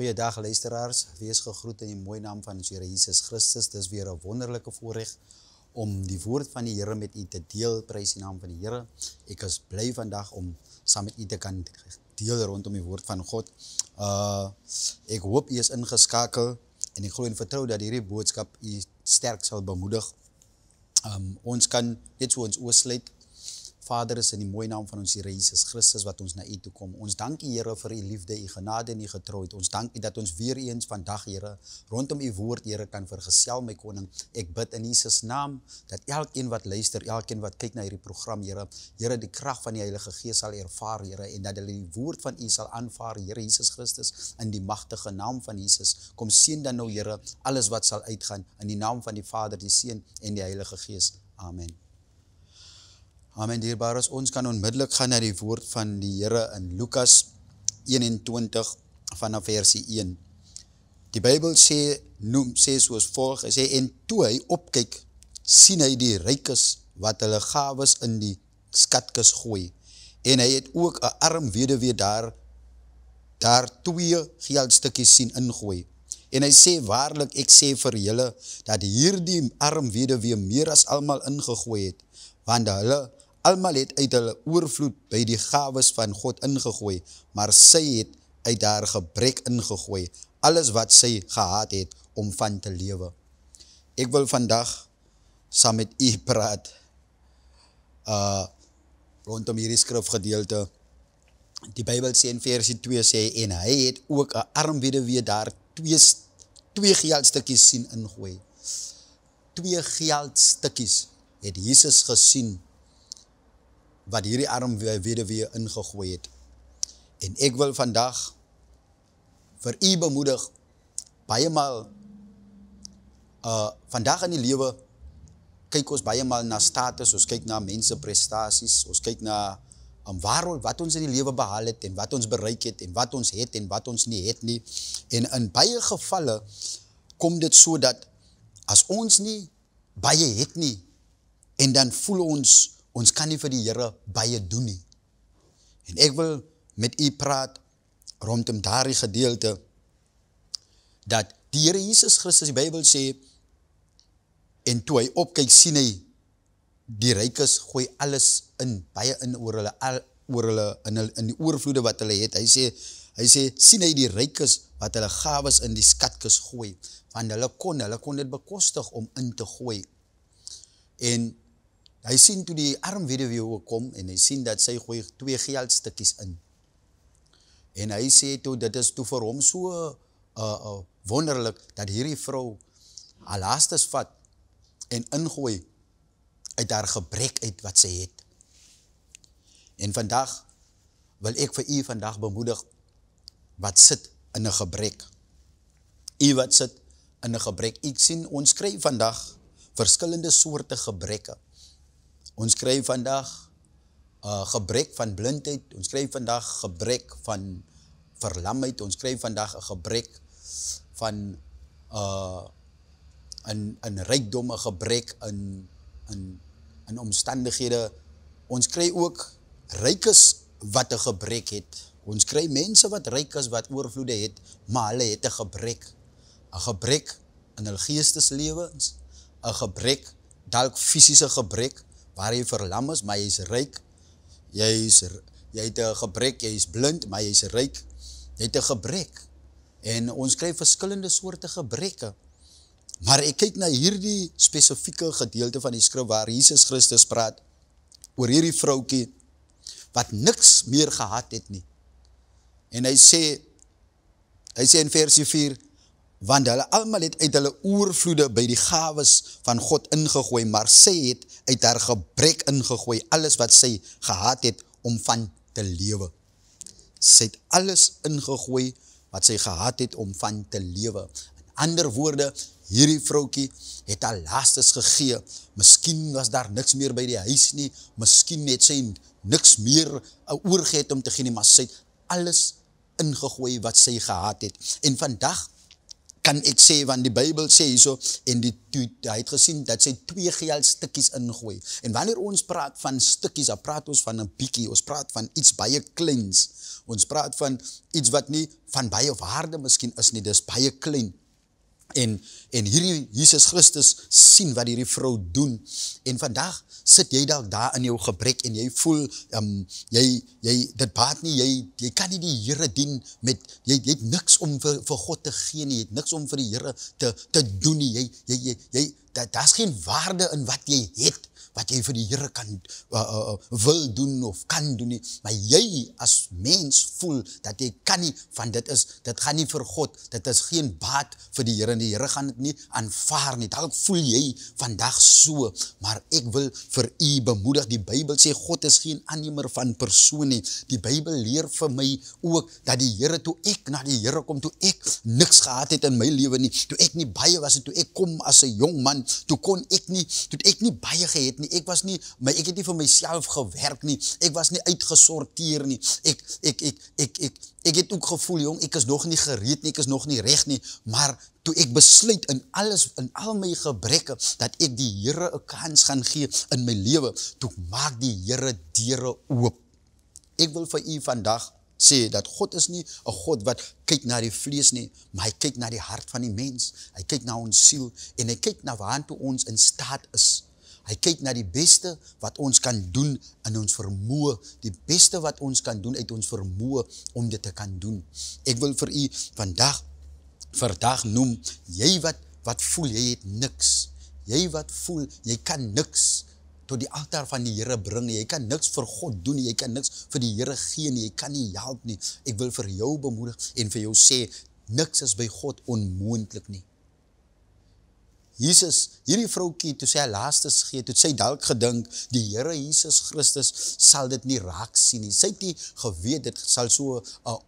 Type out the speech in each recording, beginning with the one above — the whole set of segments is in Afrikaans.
Goeiedag luisteraars, wees gegroet in die mooie naam van ons Here Jesus Christus. Dis weer 'n wonderlike voorreg om die woord van die Here met u te deel, prys die naam van die Here. Ek is bly vandag om saam met u te kan deel rondom die woord van God. Ek hoop u is ingeskakel en ek glo en vertrou dat hierdie boodskap u sterk sal bemoedig. Ons kan net so ons oorsluit. Vader, is in die mooie naam van ons Here Jesus Christus wat ons na u toe kom. Ons dank u Here vir u liefde, u genade en u getrouheid. Ons dank u dat ons weer eens vandag, Here, rondom u woord, Here, kan vergesel, my koning. Ek bid in Jesus naam dat elkeen wat luister, elkeen wat kyk na hierdie program, Here, die krag van die Heilige Gees sal ervaar, Here, en dat hulle die woord van u sal aanvaar, Here Jesus Christus, in die magtige naam van Jesus. Kom seën dan nou, Here, alles wat sal uitgaan in die naam van die Vader, die Seun en die Heilige Gees. Amen. Amen, dierbares, ons kan onmiddellik gaan na die woord van die Here in Lukas 21 vanaf versie 1. Die Bybel sê soos volg, hy sê, en toe hy opkyk, sien hy die rykes wat hulle gawes in die skatkis gooi. En hy het ook 'n arm weduwee daar 2 geldstukkies sien ingooi. En hy sê, waarlik, ek sê vir julle, dat hierdie arm weduwee meer as almal ingegooi het, want hulle almal het uit hulle oorvloed by die gawes van God ingegooi, maar sy het uit haar gebrek ingegooi, alles wat sy gehad het om van te lewe. Ek wil vandag saam met u praat rondom hierdie skrifgedeelte. Die Bybel sê in versie 2 sê, en hy het ook 'n arm weduwee daar 2 geldstukkies sien ingooi. 2 geldstukkies het Jesus gesien wat hierdie arm weduwee ingegooi het. En ek wil vandag vir u bemoedig, baie maal, vandag in die lewe, kyk ons baie maal na status, ons kyk na mense prestasies, ons kyk na wat ons in die lewe behaal het, en wat ons bereik het, en wat ons het, en wat ons nie het nie. En in baie gevalle, kom dit so dat, as ons nie baie het nie, en dan voel ons kan nie vir die Here baie doen nie. En ek wil met u praat rondom daardie gedeelte dat die Here Jesus Christus, die Bybel sê, en toe hy opkyk, sien hy die rykes gooi alles in, baie in oor hulle in die oorvloede wat hulle het. Hy sê sien hy die rykes wat hulle gawes in die skatkis gooi, want hulle kon dit bekostig om in te gooi. En hy sien toe die arm weduwee kom, en hy sien dat sy gooi 2 geldstukkies in. En hy sê toe, dit is toe vir hom so wonderlik, dat hierdie vrou haar laastes vat, en ingooi, uit haar gebrek uit wat sy het. En vandag, wil ek vir u vandag bemoedig, wat sit in 'n gebrek. U wat sit in 'n gebrek. Ek sien, ons kry vandag verskillende soorte gebreke. Ons kry vandag gebrek van blindheid, ons kry vandag gebrek van verlamheid, ons kry vandag 'n gebrek van in rykdom, 'n gebrek in omstandighede. Ons kry ook rykes wat 'n gebrek het. Ons kry mense wat ryk is, wat oorvloede het, maar hulle het 'n gebrek. 'n gebrek in hul geesteslewens, 'n gebrek, dalk fisiese gebrek, waar jy verlam is, maar jy is ryk. Jy het 'n gebrek, jy is blind, maar jy is ryk. Jy het 'n gebrek. En ons kry verskillende soorte gebreke. Maar ek kyk na hierdie spesifieke gedeelte van die skrif waar Jesus Christus praat oor hierdie vroukie wat niks meer gehad het nie. En hy sê in versie 4, want hulle almal het uit hulle oorvloede by die gawes van God ingegooi, maar sy het uit haar gebrek ingegooi, alles wat sy gehad het om van te lewe. Sy het alles ingegooi wat sy gehad het om van te lewe. In ander woorde, hierdie vroukie het haar laastes gegee. Miskien was daar niks meer by die huis nie, miskien het sy niks meer oorgehet om te gee nie, maar sy het alles ingegooi wat sy gehad het. En vandag kan ek sê, want die Bybel sê hierso, en hy het gesien dat sy 2 geldstukkies ingooi. En wanneer ons praat van stukkies, dan praat ons van 'n bietjie, ons praat van iets baie kleins. Ons praat van iets wat nie van baie waarde miskien is nie, dis baie klein. En hierdie Jesus Christus sien wat hierdie vrou doen. En vandag sit jy dalk daar in jou gebrek en jy voel, dit baat nie, jy kan nie die Here dien met, jy het niks om vir God te gee nie, jy het niks om vir die Here te doen nie, daar's geen waarde in wat jy het, wat jy vir die Here kan wil doen of kan doen nie, maar jy as mens voel dat jy kan nie, van dit gaan nie vir God, dit is geen baat vir die Here, en die Here gaan dit nie aanvaar nie, dalk voel jy vandag so, maar ek wil vir u bemoedig, die Bybel sê God is geen aannemer van persoon nie, die Bybel leer vir my ook, dat die Here, toe ek na die Here kom, toe ek niks gehad het in my lewe nie, toe ek nie baie was, toe ek kom as 'n jong man, toe ek nie baie gehet nie, ek het nie vir myself gewerk nie, ek was nie uitgesorteer nie, ek het ook gevoel, jong, ek is nog nie gereed nie, ek is nog nie reg nie, maar toe ek besluit in al my gebreke, dat ek die Here 'n kans gaan gee in my lewe, toe maak die Here deure oop. Ek wil vir u vandag sê, dat God is nie 'n God wat kyk na die vlees nie, maar hy kyk na die hart van die mens, hy kyk na ons siel, en hy kyk na waartoe ons in staat is. Hy kyk na die beste wat ons kan doen in ons vermoë, die beste wat ons kan doen uit ons vermoë om dit te kan doen. Ek wil vir u vandag noem, jy wat voel jy het niks, jy wat voel jy kan niks tot die altaar van die Here bring, jy kan niks vir God doen, jy kan niks vir die Here gee nie, jy kan nie help nie. Ek wil vir jou bemoedig en vir jou sê, niks is by God onmoontlik nie. Jesus, hierdie vroukie, toe sy haar laastes gee, toe sy dalk gedink, die Here Jesus Christus sal dit nie raak sien nie. Sy het nie geweet, dit sal so 'n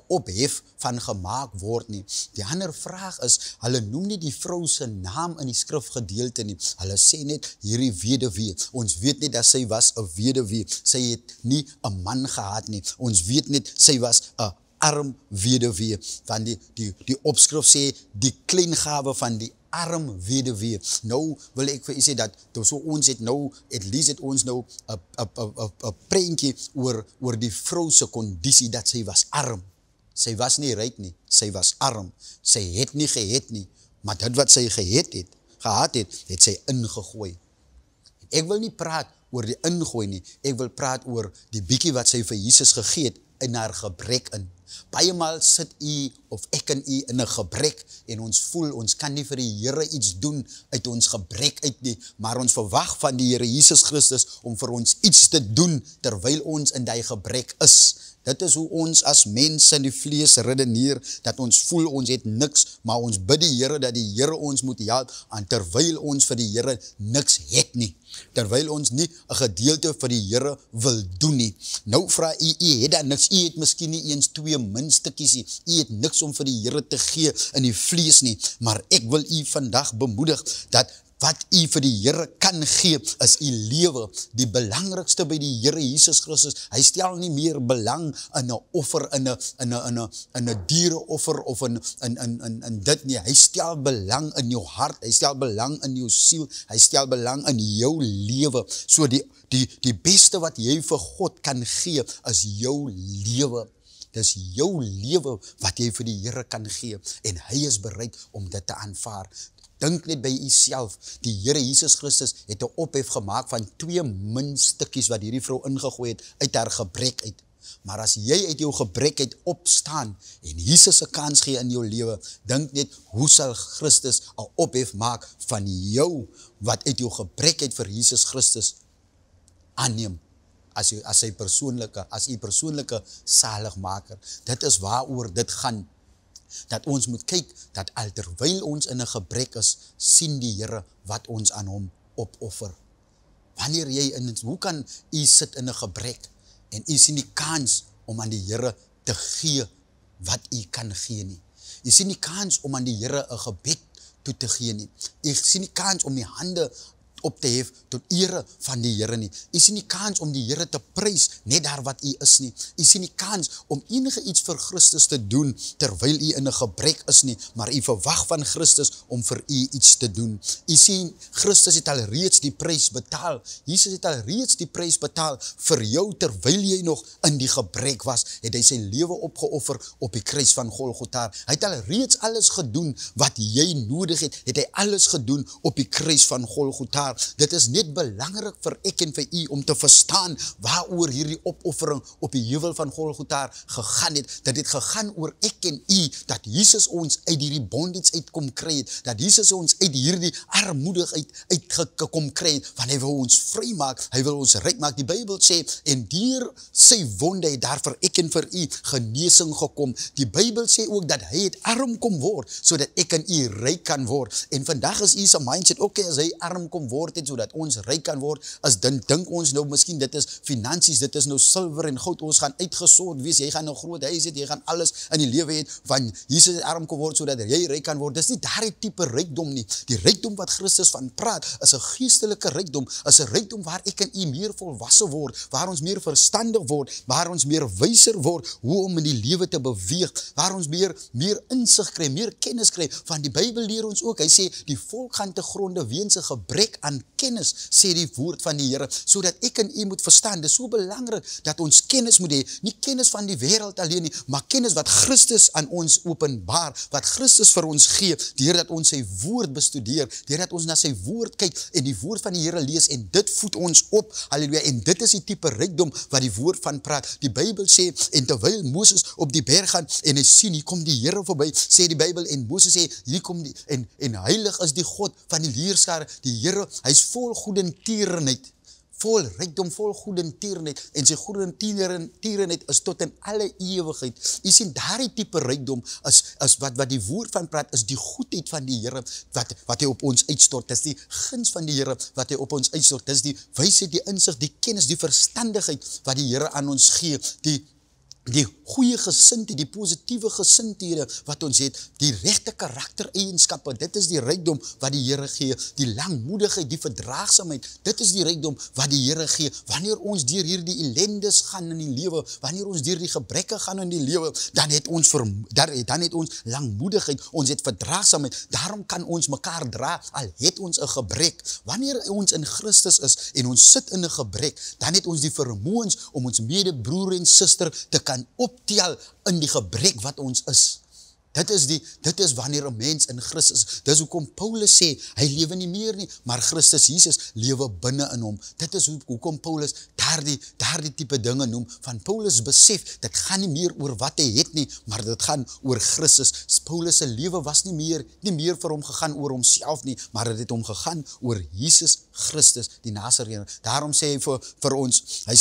ophef van gemaak word nie. Die ander vraag is, hulle noem nie die vrou se naam in die skrifgedeelte nie. Hulle sê net, hierdie weduwee. Ons weet net dat sy was 'n weduwee. Sy het nie 'n man gehad nie. Ons weet net, sy was 'n arm weduwee. Want die opskrif sê, die kleingawe van die arm weduwee. Nou wil ek vir u sê dat, so ons het nou, at least het ons nou 'n prentjie oor die vrou se kondisie, dat sy was arm. Sy was nie ryk nie, sy was arm. Sy het nie gehet nie, maar dit wat sy gehad het sy ingegooi. Ek wil nie praat oor die ingooi nie, ek wil praat oor die bietjie wat sy vir Jesus gegee het in haar gebrek in. Baie maal sit u of ek en u in 'n gebrek en ons voel ons kan nie vir die Here iets doen uit ons gebrek uit nie, maar ons verwag van die Here Jesus Christus om vir ons iets te doen terwyl ons in die gebrek is. Dit is hoe ons as mense in die vlees redeneer, dat ons voel ons het niks, maar ons bid die Here dat die Here ons moet help, en terwyl ons vir die Here niks het nie, terwyl ons nie 'n gedeelte vir die Here wil doen nie. Nou vra u het dan niks, u het miskien nie eens 2 muntstukkies nie, u het niks om vir die Here te gee in die vlees nie, maar ek wil u vandag bemoedig, dat wat u vir die Here kan gee, is u lewe. Die belangrikste by die Here Jesus Christus, hy stel nie meer belang in 'n offer, in 'n diereoffer of in dit nie. Hy stel belang in jou hart, hy stel belang in jou siel, hy stel belang in jou lewe. So die beste wat jy vir God kan gee, is jou lewe. Dis jou lewe wat jy vir die Here kan gee, en hy is bereid om dit te aanvaar. Dink net by jouself, die Here Jesus Christus het 'n ophef gemaak van 2 muntstukkies wat hierdie vrou ingegooi het uit haar gebrek uit. Maar as jy uit jou gebrek uit opstaan en Jesus 'n kans gee in jou lewe, dink net, hoe sal Christus 'n ophef maak van jou wat uit jou gebrek uit vir Jesus Christus aanneem as u persoonlike saligmaker. Dit is waaroor dit gaan. Dat ons moet kyk, dat terwyl ons in 'n gebrek is, sien die Here wat ons aan hom opoffer. Wanneer hoe kan u sit in 'n gebrek, en u sien die kans om aan die Here te gee wat u kan gee nie. U sien die kans om aan die Here 'n gebed toe te gee nie. U sien die kans om die hande op te hef tot ere van die Here nie. U sien nie kans om die Here te prys net daar wat u is nie. U sien nie kans om enige iets vir Christus te doen terwyl u in 'n gebrek is nie, maar u verwag van Christus om vir u iets te doen. U sien, Christus het al reeds die prys betaal. Jesus het al reeds die prys betaal vir jou terwyl jy nog in die gebrek was, het hy sy lewe opgeoffer op die kruis van Golgotha. Hy het al reeds alles gedoen wat jy nodig het hy alles gedoen op die kruis van Golgotha. Dit is net belangrik vir ek en vir u om te verstaan waaroor hierdie opoffering op die heuwel van Golgotha gegaan het. Dat het gegaan oor ek en u, dat Jesus ons uit hierdie bondage uitkom kry het, dat Jesus ons uit hierdie armoedigheid uitgekom kry het, want hy wil ons vry maak, hy wil ons ryk maak. Die Bybel sê, en deur sy wonde het daar vir ek en vir u genesing gekom. Die Bybel sê ook dat hy het arm kom word, sodat ek en u ryk kan word. En vandag is u se mindset, as hy arm kom word het, sodat ons ryk kan word, as dink ons nou, miskien dit is finansies, dit is nou silwer en goud, ons gaan uitgesort wees, jy gaan nou groot huis het, jy gaan alles in die lewe het, want Jesus het arm kom word, sodat jy ryk kan word. Dis nie daardie tipe rykdom nie. Die rykdom wat Christus van praat, is 'n geestelike rykdom, is 'n rykdom waar ek en u meer volwasse word, waar ons meer verstandig word, waar ons meer wyser word, hoe om in die lewe te beweeg, waar ons meer insig kry, meer kennis kry, want die Bybel leer ons ook, hy sê, die volk gaan te gronde weens 'n gebrek aan kennis, sê die woord van die Here, sodat ek en u moet verstaan. Dit is so belangrik dat ons kennis moet hê, nie kennis van die wêreld alleen nie, maar kennis wat Christus aan ons openbaar, wat Christus vir ons gee, deurdat ons sy woord bestudeer, deurdat ons na sy woord kyk en die woord van die Here lees, en dit voed ons op, halleluja, en dit is die tipe rykdom wat die woord van praat. Die Bybel sê, en terwyl Moses op die berg gaan, en hy sien, hier kom die Here verby, sê die Bybel, en Moses sê, hier kom die, en heilig is die God van die leerskare, die Here, hy is vol goedertierenheid, vol rykdom, vol goedertierenheid, en sy goedertierenheid is tot in alle ewigheid. U sien, daardie tipe rykdom is wat die woord van praat, is die goedheid van die Here, wat hy op ons uitstort, dis die guns van die Here, wat hy op ons uitstort, dis die wysheid, die insig, die kennis, die verstandigheid, wat die Here aan ons gee, die goeie gesindheid, die positiewe gesindhede wat ons het, die regte karaktereienskappe, dit is die rykdom wat die Here gee, die langmoedigheid, die verdraagsaamheid, dit is die rykdom wat die Here gee, wanneer ons deur hierdie ellendes gaan in die lewe, wanneer ons deur die gebreke gaan in die lewe, dan het ons langmoedigheid, ons het verdraagsaamheid, daarom kan ons mekaar dra, al het ons 'n gebrek. Wanneer ons in Christus is, en ons sit in 'n gebrek, dan het ons die vermoëns om ons medebroer en suster te kan optel in die gebrek wat ons is. Dit is wanneer 'n mens in Christus is. Dis hoekom Paulus sê, hy lewe nie meer nie, maar Christus Jesus lewe binne in hom. Dit is hoekom Paulus daardie tipe dinge noem, van Paulus besef, dit gaan nie meer oor wat hy het nie, maar dit gaan oor Christus. Paulus se lewe was nie meer vir hom gegaan oor homself nie, maar dit het hom gegaan oor Jesus Christus, die Nasareër. Daarom sê hy vir ons, hy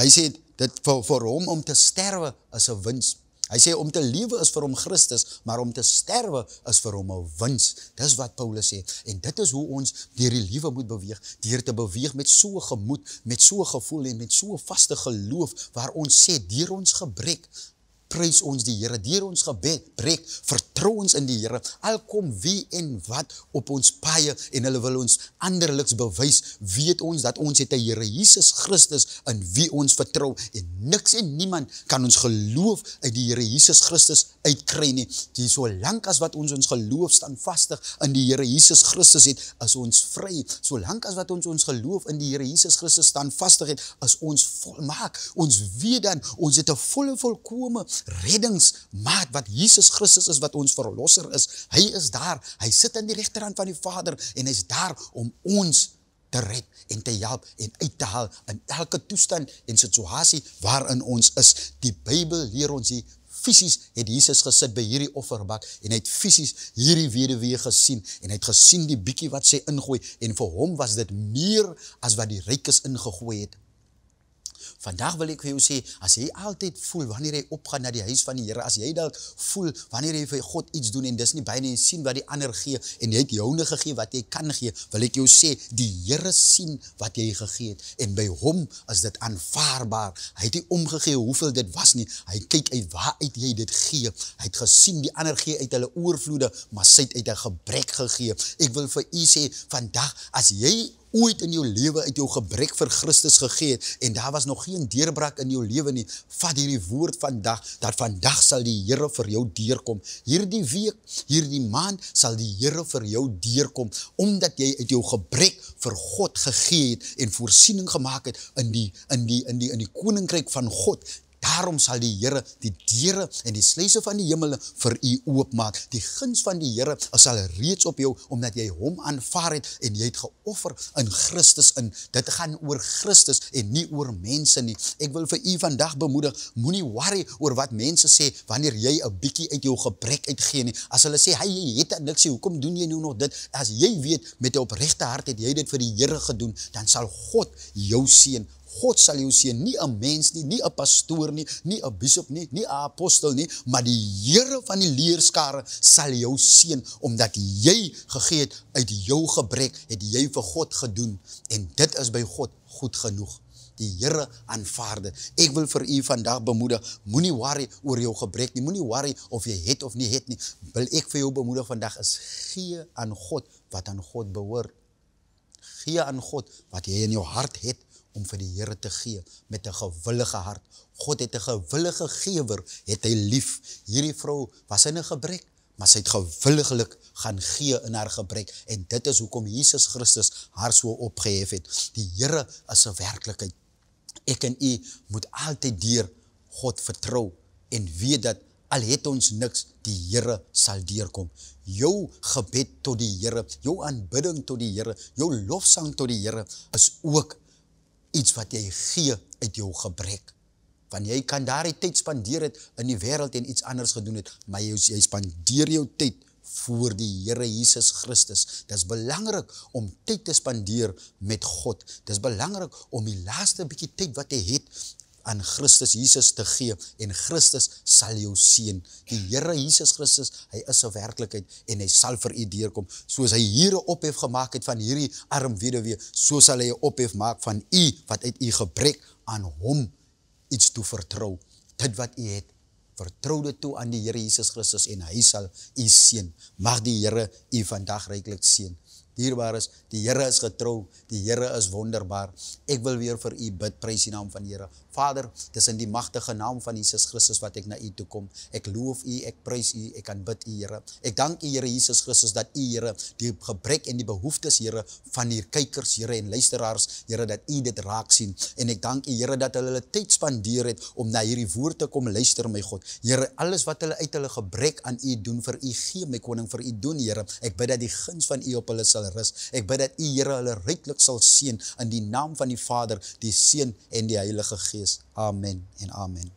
sê dit vir hom om te sterwe is 'n wins. Hy sê om te lewe is vir hom Christus, maar om te sterwe is vir hom 'n wins. Dis wat Paulus sê. En dit is hoe ons deur die lewe moet beweeg, deur te beweeg met so 'n gemoed, met so 'n gevoel en met so 'n vaste geloof, waar ons sê, deur ons gebrek, prys ons die Here, deur ons gebrek, vertrou ons in die Here, al kom wie en wat op ons paie, en hulle wil ons anderliks bewys, weet ons dat ons het 'n Here Jesus Christus, in wie ons vertrou, en niks en niemand kan ons geloof uit die Here Jesus Christus uitkry nie. Die solank as wat ons geloof standvastig in die Here Jesus Christus het, is ons vry. Solank as wat ons geloof in die Here Jesus Christus standvastig het, is ons volmaak. Ons weet dan, ons het 'n volkome reddingsmaat, wat Jesus Christus is, wat ons verlosser is. Hy is daar, hy sit aan die regterhand van die Vader, en hy is daar om ons te red en te help en uit te haal in elke toestand en situasie waarin ons is. Die Bybel leer ons hier, fisies het Jesus gesit by hierdie offerbak, en hy het fisies hierdie weduwee gesien, en hy het gesien die bietjie wat sy ingooi, en vir hom was dit meer as wat die rykes ingegooi het. Vandag wil ek vir jou sê, as jy altyd voel, wanneer jy opgaan na die huis van die Here, as jy dalk voel, wanneer jy vir God iets doen, en dis nie baie nie, jy sien wat die ander gee, en jy het joune gegee wat jy kan gee, wil ek jou sê, die Here sien wat jy gegee het, en by hom is dit aanvaarbaar. Hy het nie omgegee hoeveel dit was nie, hy kyk uit waar uit jy dit gee, hy het gesien, die ander gee uit hulle oorvloede, maar sy het uit 'n gebrek gegee. Ek wil vir u sê, vandag, as jy ooit in jou lewe uit jou gebrek vir Christus gegee het, en daar was nog geen deurbraak in jou lewe nie, vat hierdie woord vandag, dat vandag sal die Here vir jou deurkom. Hierdie week, hierdie maand, sal die Here vir jou deurkom, omdat jy uit jou gebrek vir God gegee het, en voorsiening gemaak het in die koninkryk van God. Daarom sal die Here die deure en die sluise van die hemel vir u oopmaak. Die guns van die Here sal reeds op jou, omdat jy hom aanvaar het en jy het geoffer in Christus in. Dit gaan oor Christus en nie oor mense nie. Ek wil vir u vandag bemoedig, moenie worry oor wat mense sê wanneer jy 'n bietjie uit jou gebrek uitgee nie. As hulle sê, "Hey, jy het niks, hoekom doen jy nou nog dit?" As jy weet met 'n opregte hart het jy dit vir die Here gedoen, dan sal God jou seën. God sal jou seën, nie 'n mens nie, nie 'n pastoor nie, nie 'n bishop nie, nie 'n apostel nie, maar die Here van die leerskare sal jou seën, omdat jy gegee het uit jou gebrek, het jy vir God gedoen, en dit is by God goed genoeg. Die Here aanvaar dit. Ek wil vir u vandag bemoedig, moenie worry oor jou gebrek nie, moenie worry of jy het of nie het nie. Wil ek vir jou bemoedig vandag is, gee aan God wat aan God behoort. Gee aan God wat jy in jou hart het, om vir die Here te gee, met 'n gewillige hart. God het 'n gewillige gewer, het hy lief. Hierdie vrou was in 'n gebrek, maar sy het gewilliglik gaan gee in haar gebrek, en dit is hoekom Jesus Christus haar so opgehef het. Die Here is 'n werklikheid. Ek en u moet altyd deur God vertrou, en weet dat, al het ons niks, die Here sal deurkom. Jou gebed tot die Here, jou aanbidding tot die Here, jou lofsang tot die Here, is ook iets wat jy gee uit jou gebrek. Want jy kan daar die tyd spandeer het in die wêreld en iets anders gedoen het, maar jy spandeer jou tyd voor die Here Jesus Christus. Dit is belangrik om tyd te spandeer met God. Dit is belangrik om die laaste bietjie tyd wat jy het aan Christus Jesus te gee, en Christus sal jou seën. Die Here Jesus Christus, hy is 'n werklikheid, en hy sal vir u deurkom. Soos hy hier 'n ophef gemaak het van hierdie arm weduwee, so sal hy 'n ophef maak van u, wat uit u gebrek aan hom iets toe vertrou. Dit wat u het, vertrou dit toe aan die Here Jesus Christus, en hy sal u seën. Mag die Here u vandag ryklik seën. Dierbares, die Here is getrou, die Here is wonderbaar. Ek wil weer vir u bid, prys die naam van die Here. Vader, dis in die magtige naam van Jesus Christus wat ek na u toe kom. Ek loof u, ek prys u, ek aanbid u, Here. Ek dank u, Here Jesus Christus, dat u, Here, die gebrek en die behoeftes, Here, van die kykers, Here, en luisteraars, Here, dat u dit raak sien. En ek dank u, Here, dat hulle tyd spandeer het om na hierdie woord te kom luister, my God. Here, alles wat hulle uit hulle gebrek aan u doen, vir u gee, my koning, vir u doen, Here. Ek bid dat die guns van u op hulle sal rus. Ek bid dat u, Here, hulle ryklik sal seën in die naam van die Vader, die Seun en die Heilige Gees. Amen en amen.